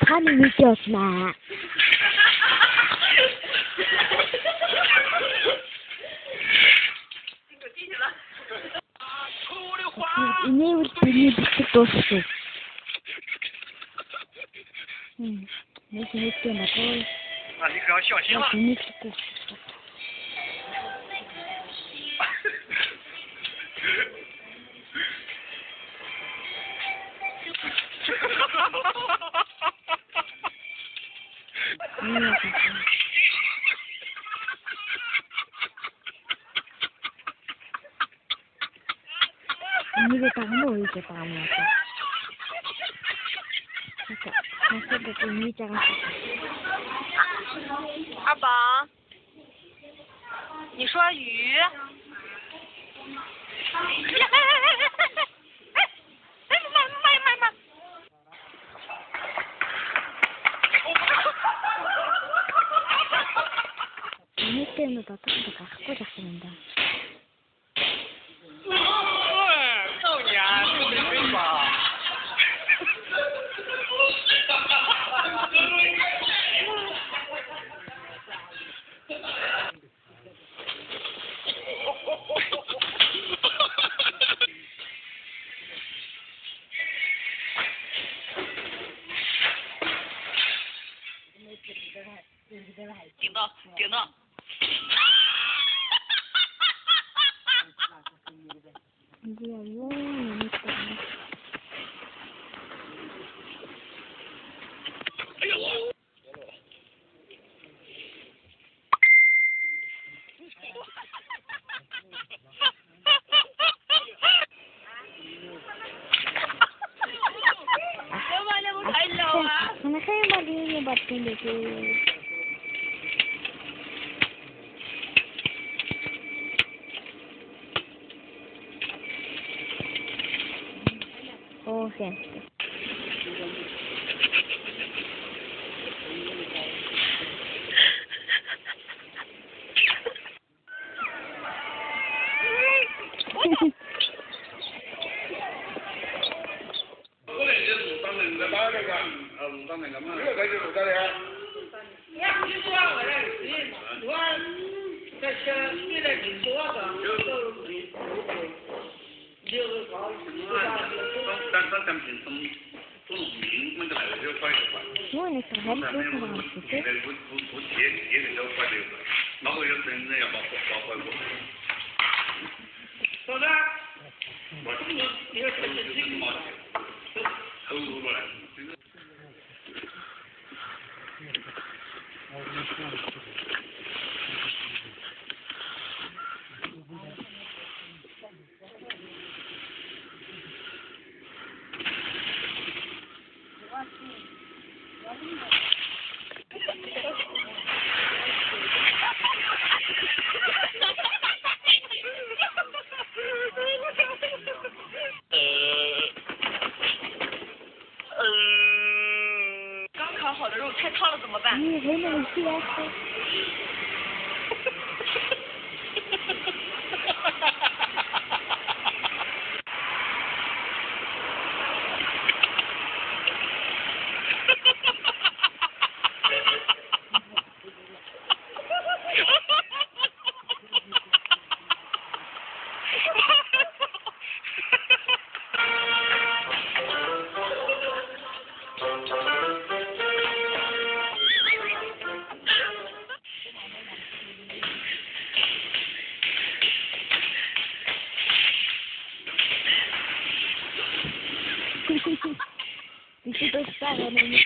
他明明就是嘛。你不是多事。没事没事嘛，都。那你可要小心了。你是过。你给打我一个打我的，他说的跟你讲。二宝，你说鱼。你跟着他打不打？或者是的。少年，不能飞吧？顶到。哎呦我！أنا خايفة عليني بطلت. Okay. Bueno, es traer el fruto de la ciudad. 刚烤好的肉太烫了怎么办？你为什么这样说？你这都吓人了，你。